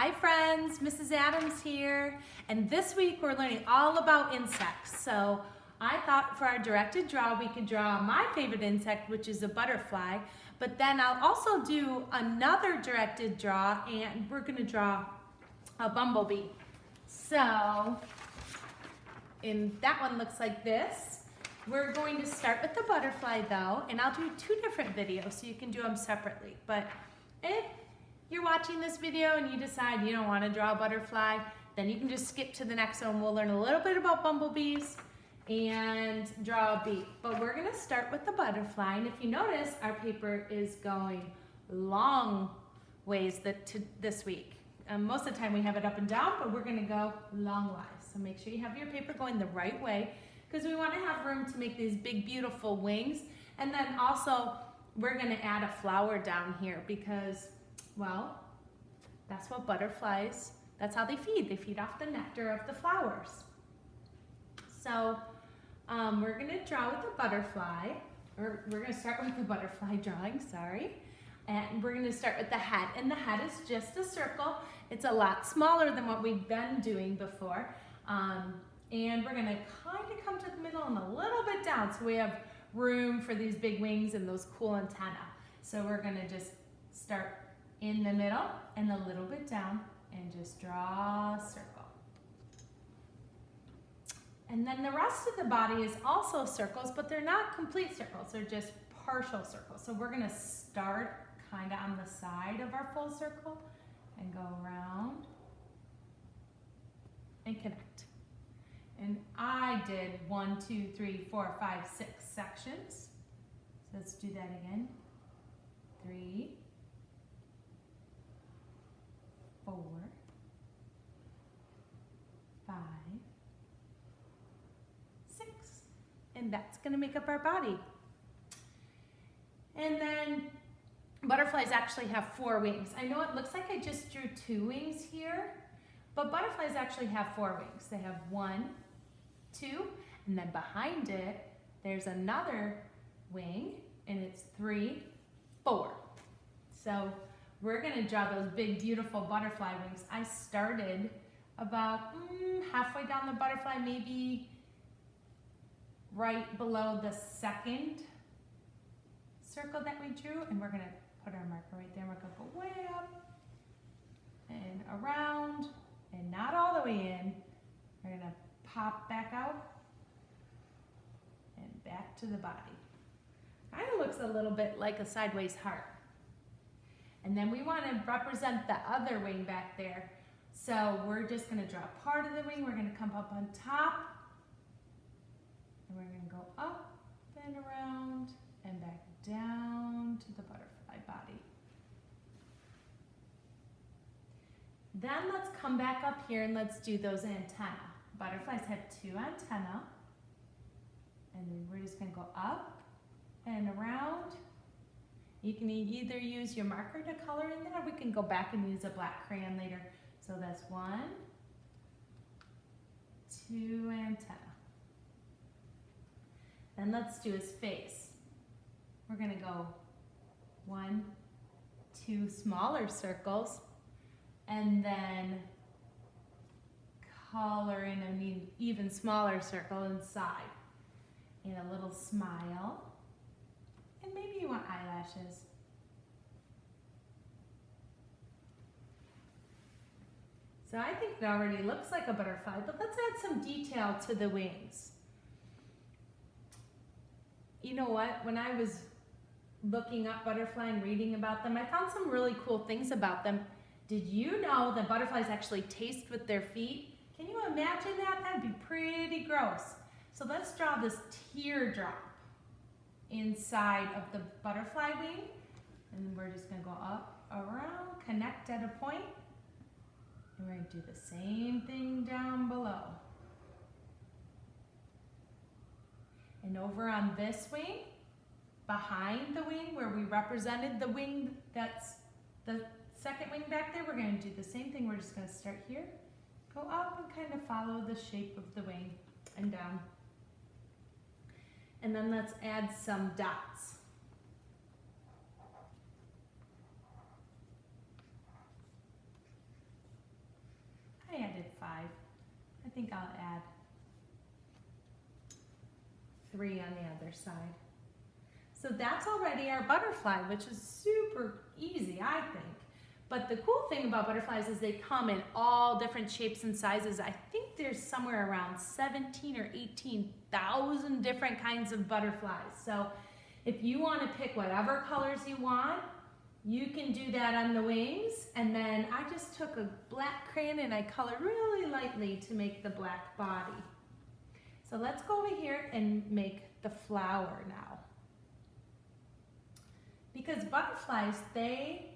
Hi friends, Mrs. Adams here, and this week we're learning all about insects. So I thought for our directed draw we could draw my favorite insect, which is a butterfly, but then I'll also do another directed draw and we're going to draw a bumblebee. So that one looks like this. We're going to start with the butterfly though, and I'll do two different videos so you can do them separately. But if you're watching this video and you decide you don't want to draw a butterfly, then you can just skip to the next one. We'll learn a little bit about bumblebees and draw a bee. But we're going to start with the butterfly, and if you notice, our paper is going long ways this week. Most of the time we have it up and down, but we're going to go longwise. So make sure you have your paper going the right way, because we want to have room to make these big beautiful wings. And then also we're going to add a flower down here because, well, that's what butterflies, that's how they feed. They feed off the nectar of the flowers. So we're going to draw with the butterfly, or we're going to start with the butterfly drawing, sorry. And we're going to start with the head, and the head is just a circle. It's a lot smaller than what we've been doing before. And we're going to kind of come to the middle and a little bit down so we have room for these big wings and those cool antennae. So we're going to just start in the middle and a little bit down and just draw a circle. And then the rest of the body is also circles, but they're not complete circles, they're just partial circles. So we're going to start kind of on the side of our full circle and go around and connect. And I did 1, 2, 3, 4, 5, 6 sections. So let's do that again. 3, 4, 5, 6. And that's going to make up our body. And then butterflies actually have 4 wings. I know it looks like I just drew 2 wings here, but butterflies actually have 4 wings. They have 1, 2, and then behind it, there's another wing, and it's 3, 4. So we're going to draw those big, beautiful butterfly wings. I started about halfway down the butterfly, maybe right below the second circle that we drew, and we're going to put our marker right there. We're going to go way up and around and not all the way in. We're going to pop back out and back to the body. Kind of looks a little bit like a sideways heart. And then we want to represent the other wing back there. So we're just going to draw part of the wing. We're going to come up on top, and we're going to go up and around and back down to the butterfly body. Then let's come back up here and let's do those antennae. Butterflies have 2 antennae, and then we're just going to go up and around. You can either use your marker to color in there, we can go back and use a black crayon later. So that's 1, 2 antennae. Then let's do his face. We're going to go 1, 2 smaller circles, and then color in an even smaller circle inside. And a little smile. And maybe you want eyelashes. So I think it already looks like a butterfly, but let's add some detail to the wings. You know what? When I was looking up butterfly and reading about them, I found some really cool things about them. Did you know that butterflies actually taste with their feet? Can you imagine that? That'd be pretty gross. So let's draw this teardrop inside of the butterfly wing. And we're just going to go up, around, connect at a point. And we're going to do the same thing down below. And over on this wing, behind the wing where we represented the wing, that's the second wing back there, we're going to do the same thing. We're just going to start here, go up and kind of follow the shape of the wing and down. And then let's add some dots. think I'll add 3 on the other side. So that's already our butterfly, which is super easy, I think. But the cool thing about butterflies is they come in all different shapes and sizes. I think there's somewhere around 17 or 18,000 different kinds of butterflies. So if you want to pick whatever colors you want, you can do that on the wings. And then I just took a black crayon and I colored really lightly to make the black body. So let's go over here and make the flower now. Because butterflies, they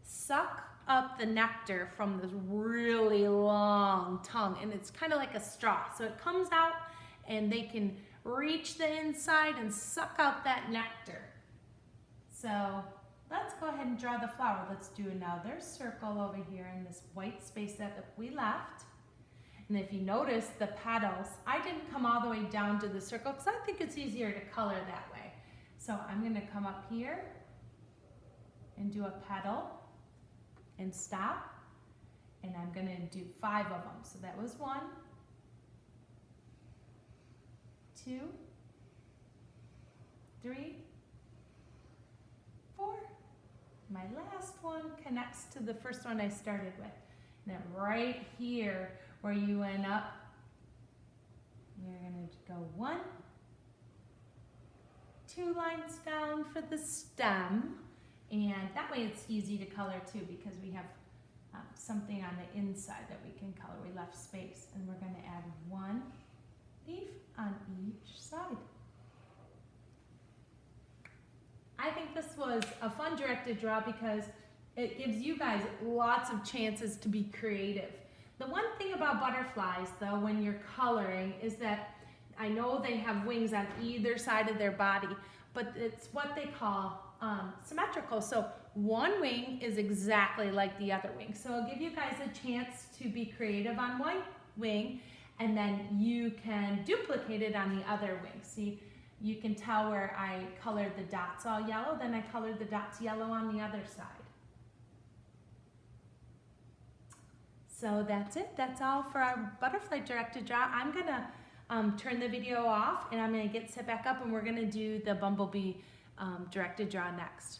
suck up the nectar from this really long tongue, and it's kind of like a straw. So it comes out and they can reach the inside and suck out that nectar. So let's go ahead and draw the flower. Let's do another circle over here in this white space that we left. And if you notice the petals, I didn't come all the way down to the circle because I think it's easier to color that way. So I'm going to come up here and do a petal and stop, and I'm going to do 5 of them. So that was 1, 2, 3, 4. My last one connects to the first one I started with. And then right here where you went up, you're going to go 1, 2 lines down for the stem. And that way it's easy to color too, because we have something on the inside that we can color. We left space, and we're going to add 1 leaf on each side. I think this was a fun directed draw because it gives you guys lots of chances to be creative. The one thing about butterflies though, when you're coloring, is that I know they have wings on either side of their body, but it's what they call symmetrical. So one wing is exactly like the other wing. So I'll give you guys a chance to be creative on one wing, and then you can duplicate it on the other wing. See, you can tell where I colored the dots all yellow, then I colored the dots yellow on the other side. So that's it. That's all for our butterfly directed draw. I'm gonna turn the video off, and I'm gonna get set back up, and we're gonna do the bumblebee directed draw next.